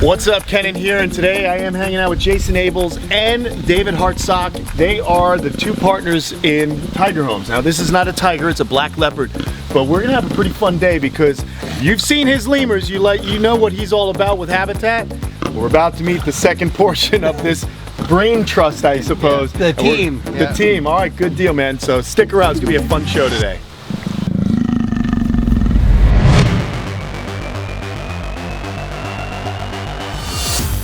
What's up, Kenan here, and today I am hanging out with Jason Abels and David Hartsock. They are the two partners in Tiger Homes. Now, this is not a tiger, it's a Black Leopard, but we're gonna have a pretty fun day because you've seen his lemurs, you know what he's all about with habitat. We're about to meet the second portion of this brain trust, I suppose. The team. The team, all right, good deal, man. So stick around, it's gonna be a fun show today.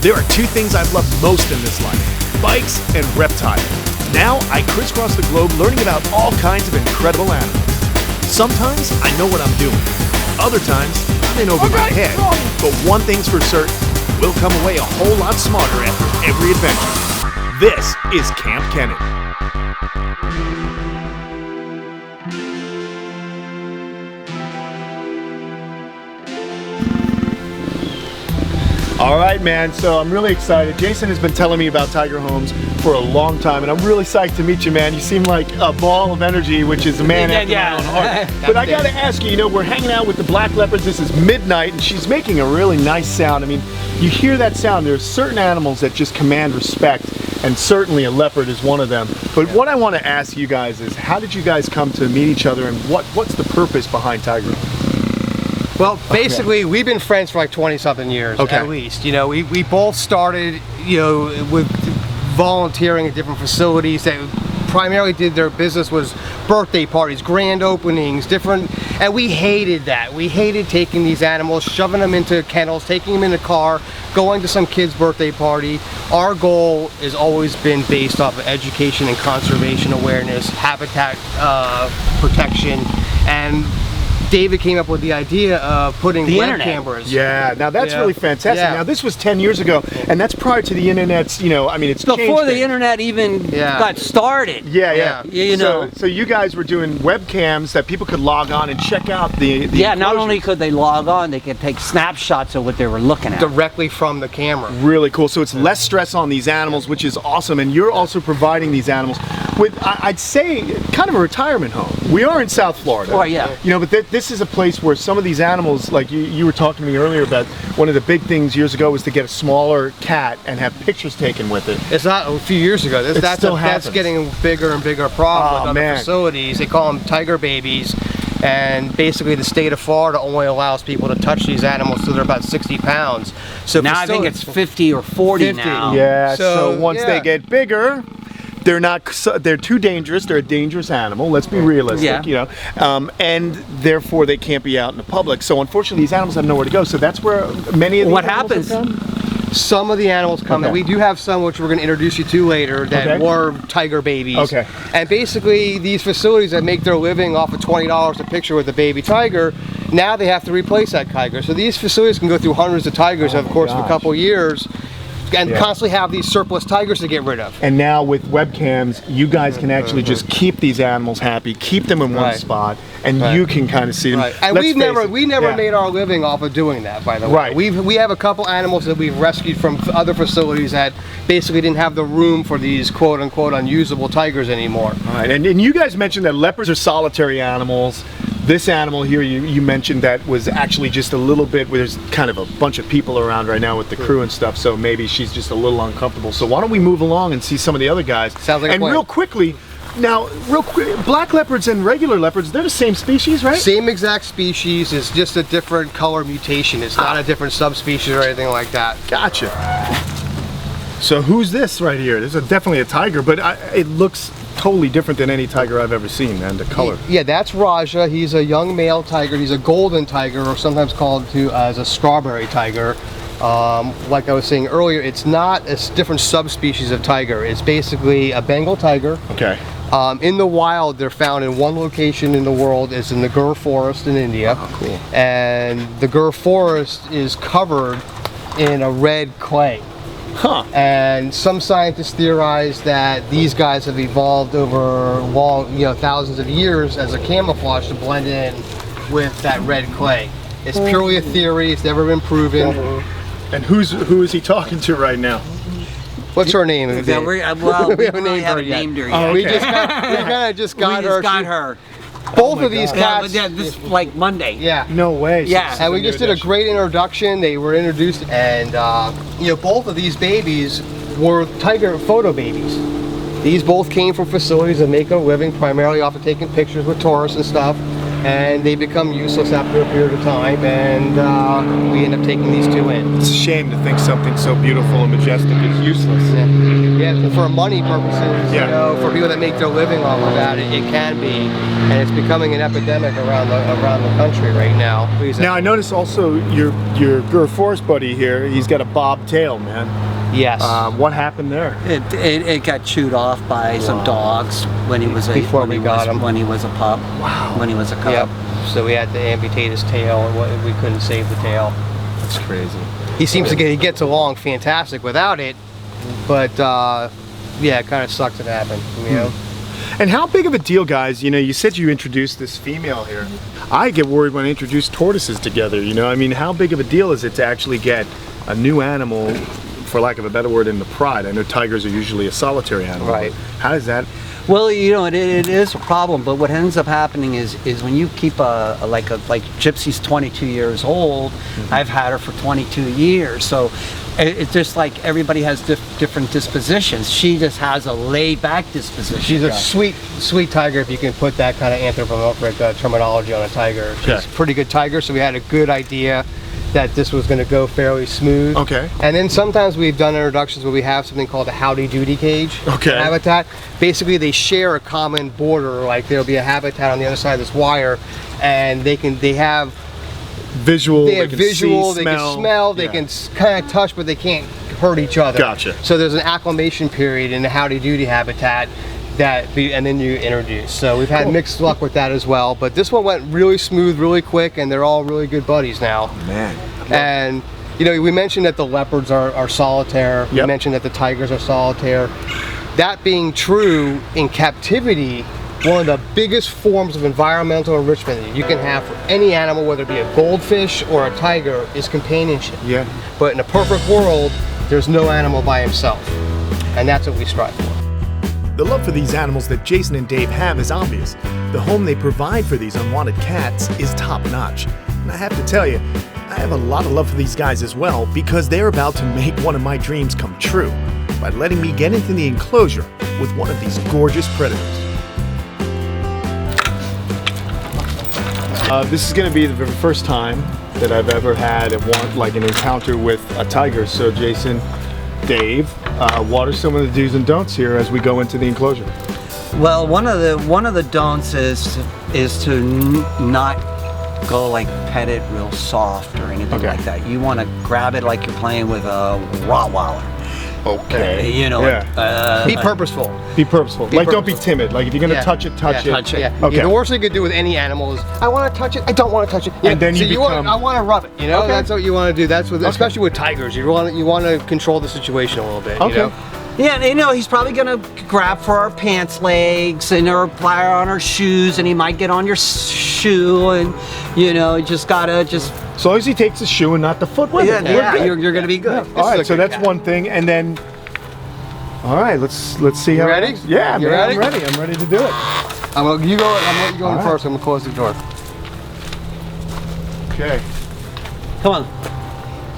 There are two things I've loved most in this life, bikes and reptiles. Now I crisscross the globe learning about all kinds of incredible animals. Sometimes I know what I'm doing. Other times I'm in over my head. But one thing's for certain, we'll come away a whole lot smarter after every adventure. This is Kamp Kenan. All right, man, so I'm really excited. Jason has been telling me about Tiger Homes for a long time, and I'm really psyched to meet you, man. You seem like a ball of energy, which is a man after my own heart. But I gotta ask you, we're hanging out with the Black Leopards. This is midnight, and she's making a really nice sound. I mean, you hear that sound. There's certain animals that just command respect, and certainly a leopard is one of them. But what I want to ask you guys is, how did you guys come to meet each other, and what's the purpose behind Tiger Homes? Well, basically, we've been friends for like 20-something years, at least. We both started, with volunteering at different facilities that primarily did their business was birthday parties, grand openings, and we hated that. We hated taking these animals, shoving them into kennels, taking them in a car, going to some kid's birthday party. Our goal has always been based off of education and conservation awareness, habitat protection, and David came up with the idea of putting web cameras. Yeah, now that's really fantastic. Yeah. Now this was 10 years ago, and that's prior to the internet's, I mean, it's before the internet even got started. Yeah. So you guys were doing webcams that people could log on and check out the not only could they log on, they could take snapshots of what they were looking at. Directly from the camera. Really cool. So it's less stress on these animals, which is awesome, and you're also providing these animals with, I'd say, kind of a retirement home. We are in South Florida. Oh, yeah. But this is a place where some of these animals, like you were talking to me earlier about, one of the big things years ago was to get a smaller cat and have pictures taken with it. It's not a few years ago. That's getting a bigger and bigger problem with other facilities. They call them tiger babies. And basically the state of Florida only allows people to touch these animals till they're about 60 pounds. So now I think it's 50 or 40 now. Yeah, so once they get bigger, they're too dangerous. They're a dangerous animal. Let's be realistic, and therefore they can't be out in the public. So unfortunately, these animals have nowhere to go. So that's where many of the animals come. Some of the animals come. We do have some which we're going to introduce you to later that were tiger babies. And basically, these facilities that make their living off of $20 a picture with a baby tiger, now they have to replace that tiger. So these facilities can go through hundreds of tigers, of course, for a couple years. And constantly have these surplus tigers to get rid of. And now with webcams, you guys can actually just keep these animals happy, keep them in one spot, and you can kind of see them. And we never made our living off of doing that, by the way. We have a couple animals that we've rescued from other facilities that basically didn't have the room for these quote-unquote unusable tigers anymore. And you guys mentioned that leopards are solitary animals. This animal here, you mentioned that was actually just a little bit, where there's kind of a bunch of people around right now with the crew and stuff, so maybe she's just a little uncomfortable. So why don't we move along and see some of the other guys? Sounds like a plan. Real quickly, black leopards and regular leopards, they're the same species, right? Same exact species, it's just a different color mutation. It's not a different subspecies or anything like that. Gotcha. So who's this right here? This is definitely a tiger, but it looks totally different than any tiger I've ever seen, and the color. Yeah, that's Raja. He's a young male tiger. He's a golden tiger, or sometimes called as a strawberry tiger. Like I was saying earlier, it's not a different subspecies of tiger. It's basically a Bengal tiger. In the wild, they're found in one location in the world. It's in the Gir forest in India. Oh, cool. And the Gir forest is covered in a red clay. And some scientists theorize that these guys have evolved over thousands of years as a camouflage to blend in with that red clay. It's purely a theory. It's never been proven. And who is he talking to right now? What's her name? We haven't named her yet. We kind of just got her. Both of these Yeah, cats. but this like Monday. Yeah. No way. Yeah. And we just did a great introduction. They were introduced, and you know, both of these babies were tiger photo babies. These both came from facilities that make a living primarily off of taking pictures with tourists and stuff, and they become useless after a period of time, and we end up taking these two in. It's a shame to think something so beautiful and majestic is useless. Yeah, for money purposes, you know, for people that make their living off of that, it can be, and it's becoming an epidemic around the country right now. Now I notice also your forest buddy here, he's got a bob tail, man. Yes. What happened there? It got chewed off by some dogs when he was Before we got him. when he was a pup. Wow. When he was a cub. Yep. So we had to amputate his tail, and we couldn't save the tail. That's crazy. He seems to he gets along fantastic without it, but yeah, it kind of sucks it happened, you know. And how big of a deal, guys? You know, you said you introduced this female here. I get worried when I introduce tortoises together, you know? I mean, how big of a deal is it to actually get a new animal, for lack of a better word, in the pride? I know tigers are usually a solitary animal. Right. How does that... Well, you know, it is a problem, but what ends up happening is when you keep like Gypsy's 22 years old, I've had her for 22 years, so it's just like everybody has different dispositions. She just has a laid-back disposition. She's a sweet tiger, if you can put that kind of anthropomorphic terminology on a tiger. She's a pretty good tiger, so we had a good idea that this was going to go fairly smooth. Okay. And then sometimes we've done introductions where we have something called a howdy doody cage. Okay. Habitat. Basically, they share a common border. Like there'll be a habitat on the other side of this wire, and they have visual, they can smell, smell, they can kind of touch, but they can't hurt each other. Gotcha. So there's an acclimation period in the howdy doody habitat and then you introduce. So we've had mixed luck with that as well, but this one went really smooth, really quick, and they're all really good buddies now. Man. And you know, we mentioned that the leopards are solitaire. We mentioned that the tigers are solitaire. That being true, in captivity, one of the biggest forms of environmental enrichment that you can have for any animal, whether it be a goldfish or a tiger, is companionship. Yeah. But in a perfect world, there's no animal by himself, and that's what we strive for. The love for these animals that Jason and Dave have is obvious. The home they provide for these unwanted cats is top-notch. And I have to tell you, I have a lot of love for these guys as well, because they're about to make one of my dreams come true by letting me get into the enclosure with one of these gorgeous predators. This is going to be the first time that I've ever had an encounter with a tiger. So Jason, Dave, what are some of the do's and don'ts here as we go into the enclosure? Well, one of the don'ts is to not go like pet it real soft or anything like that. You want to grab it like you're playing with a Rottweiler. Okay. You know, be purposeful. Be purposeful. Like, don't be timid. Like, if you're gonna touch it, touch it. Yeah. Okay. The worst thing you could do with any animal is, I want to touch it, I don't want to touch it. And then I want to rub it. You know, that's what you want to do. That's what, especially with tigers. You want to control the situation a little bit. Okay. You know? Yeah, you know, he's probably gonna grab for our pants legs and or apply on our shoes, and he might get on your shoe, and you know, you just gotta as long as he takes the shoe and not the foot with it. You're gonna be good. All right, so that's one thing, and then. All right, let's see how. Ready? Yeah, you man, ready? I'm ready to do it. I'm gonna let you go in first. I'm gonna close the door. Okay. Come on.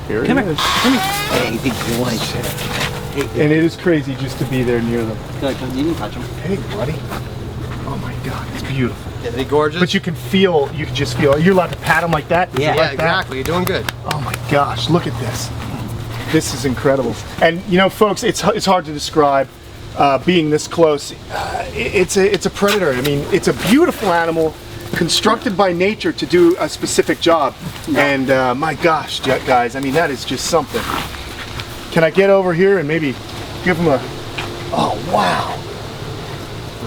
Here Come it here. is. Come here. Hey, big boy. And it is crazy just to be there near them. You can touch him. Hey, buddy. Oh my God, it's beautiful. Isn't he gorgeous? But you can just feel. You're allowed to pat him like that. Yeah, like exactly. You're doing good. Oh my gosh, look at this. This is incredible. And you know, folks, it's hard to describe being this close. It's a predator. I mean, it's a beautiful animal constructed by nature to do a specific job. And my gosh, guys, I mean, that is just something. Can I get over here and maybe give him a, oh wow.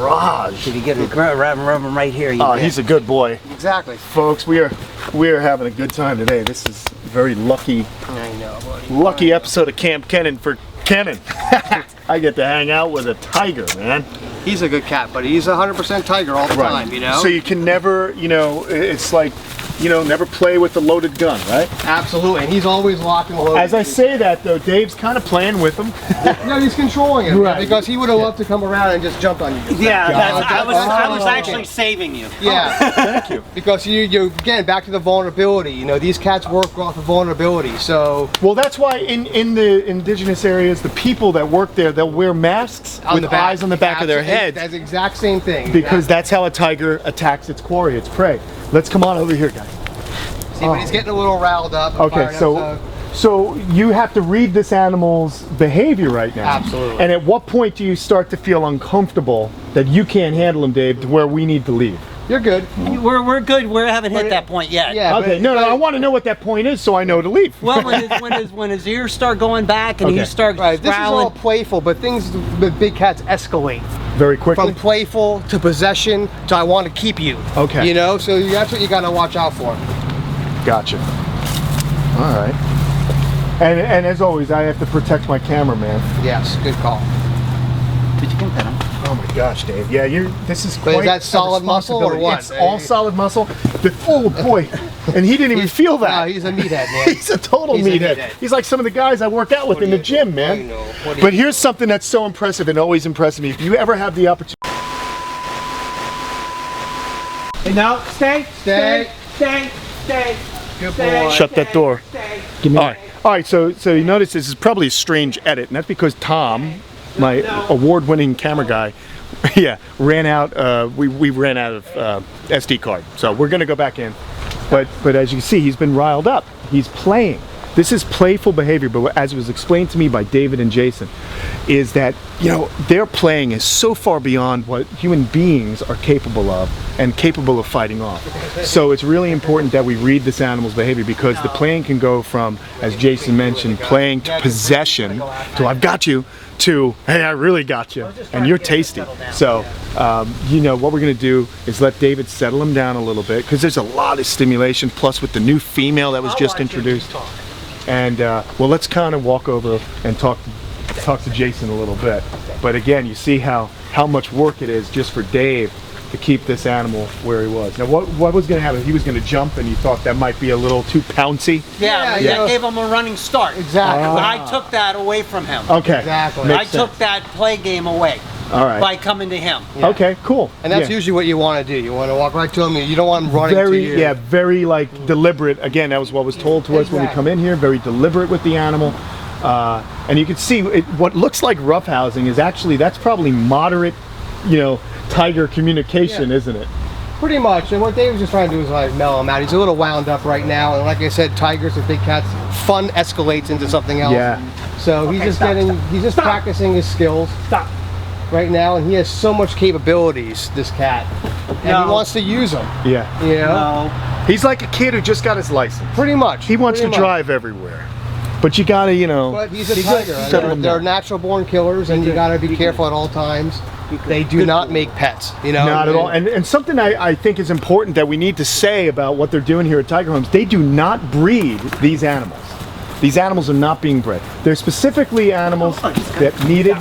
Raj. If you get him right here, He's a good boy. Exactly. Folks, we are having a good time today. This is a very lucky episode of Kamp Kenan for Kenan. I get to hang out with a tiger, man. He's a good cat, but he's 100% tiger all the time, you know? So you can never, you know, it's like never play with a loaded gun, right? Absolutely, and he's always locked and loaded. As I say that though, Dave's kind of playing with him. No, he's controlling him, right? Because he would have loved to come around and just jump on you. Yeah, I was actually saving you. Yeah, thank you. Because you again back to the vulnerability. These cats work off of vulnerability. So well, that's why in the indigenous areas, the people that work there, they'll wear masks with eyes on the back of their heads. That's the exact same thing. Because that's how a tiger attacks its quarry, its prey. Let's come on over here, guys. See, but he's getting a little riled up. Okay, so you have to read this animal's behavior right now. Absolutely. And at what point do you start to feel uncomfortable that you can't handle him, Dave, to where we need to leave? You're good. We're good. We haven't hit that point yet. Yeah. Okay. No. I want to know what that point is so I know to leave. Well, when his ears start going back and he starts This is all growling. playful, but things with big cats escalate. Very quickly. From playful to possession to I want to keep you. Okay. So that's what you gotta watch out for. Gotcha. All right. And as always, I have to protect my cameraman. Yes, good call. Did you get that? Oh my gosh, Dave. Yeah, this is But quite is that solid a muscle or responsibility. what? It's all solid muscle. Oh boy. And he didn't even feel that. No, he's a meathead, man. He's a total meathead. He's like some of the guys I work out with in the gym, man. But here's something that's so impressive and always impresses me. If you ever have the opportunity. Hey, no, stay. Good boy. Shut that door. Give me All right. So you notice this is probably a strange edit, and that's because Tom, my award-winning camera guy, ran out. We ran out of SD card, so we're gonna go back in. But as you can see, he's been riled up. He's playing. This is playful behavior, but as it was explained to me by David and Jason, is that their playing is so far beyond what human beings are capable of and capable of fighting off. So it's really important that we read this animal's behavior, because the playing can go from, as Jason mentioned, playing to possession, to I've got you, to hey, I really got you, and you're tasty. So what we're gonna do is let David settle him down a little bit, because there's a lot of stimulation, plus with the new female that was just introduced. And well, let's kind of walk over and talk to Jason a little bit. But again, you see how much work it is just for Dave to keep this animal where he was. Now, what was going to happen? He was going to jump, and you thought that might be a little too pouncy. Yeah, that gave him a running start. Exactly. But I took that away from him. Okay. Exactly. I took that play game away. All right. By coming to him. Yeah. Okay, cool. And that's usually what you want to do. You want to walk right to him. You don't want him running to you. Yeah, very deliberate. Again, that was what was told to us when we come in here. Very deliberate with the animal. And you can see what looks like roughhousing is actually, that's probably moderate, tiger communication, isn't it? Pretty much. And what Dave was just trying to do is like mellow him out. He's a little wound up right now. And like I said, tigers and big cats, fun escalates into something else. Yeah. So he's just practicing his skills. Right now, and he has so much capabilities, this cat, and he wants to use them. Yeah. He's like a kid who just got his license. Pretty much. He wants to drive everywhere. But you gotta, But he's a tiger. They're natural born killers, and you gotta be careful at all times. They do not make pets, Not at all. And something I think is important that we need to say about what they're doing here at Tiger Homes, they do not breed these animals. These animals are not being bred. They're specifically animals that needed.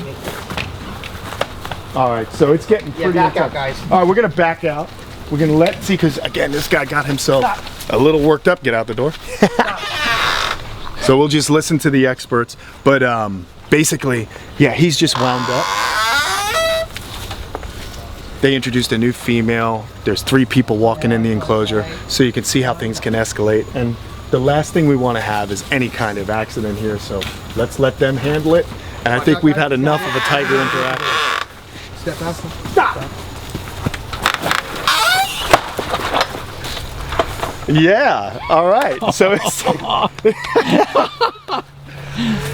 All right, so it's getting pretty back out, guys. All right, we're gonna back out. We're gonna see, because again, this guy got himself a little worked up. Get out the door. So we'll just listen to the experts. But basically, he's just wound up. They introduced a new female. There's 3 people walking in the enclosure, so you can see how things can escalate. And the last thing we want to have is any kind of accident here. So let's let them handle it. And I think we've had enough of a tiger interaction. Step past him. Stop! Yeah, all right. So it's...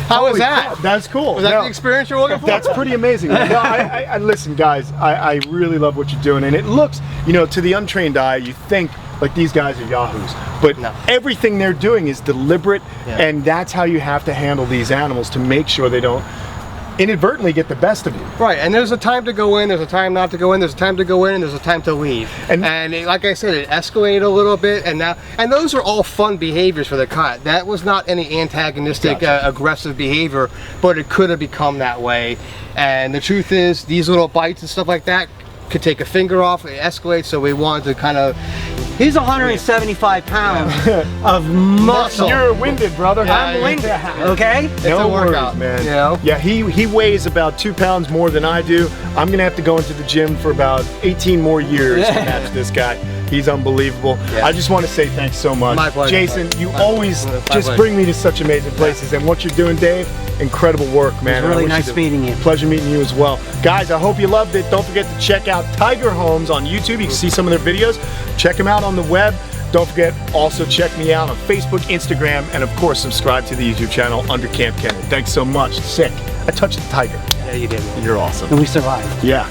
How was that? That's cool. Was that the experience you're looking for? That's pretty amazing. No, I listen, guys, I really love what you're doing. And it looks, to the untrained eye, you think like these guys are yahoos. But everything they're doing is deliberate, and that's how you have to handle these animals to make sure they don't inadvertently get the best of you. Right, and there's a time to go in, there's a time not to go in, there's a time to go in, and there's a time to leave. And like I said, it escalated a little bit, and those are all fun behaviors for the cat. That was not any antagonistic, aggressive behavior, but it could have become that way. And the truth is, these little bites and stuff like that could take a finger off, it escalates, so we wanted to kind of He's 175 pounds of muscle. You're winded, brother. I'm winded, okay? No a worries, workout, man. you know? Yeah, he weighs about 2 pounds more than I do. I'm gonna have to go into the gym for about 18 more years to match this guy. He's unbelievable. Yeah. I just want to say thanks so much. My pleasure. Jason, you always just pleasure. bring me to such amazing places. And what you're doing, Dave, incredible work, man. It was really And I wish nice meeting you. Pleasure meeting you as well. Guys, I hope you loved it. Don't forget to check out Tiger Homes on YouTube. You can see some of their videos. Check them out on the web. Don't forget, also check me out on Facebook, Instagram, and of course, subscribe to the YouTube channel under Kamp Kenan. Thanks so much. Sick. I touched the tiger. Yeah, you did. You're awesome. And we survived. Yeah.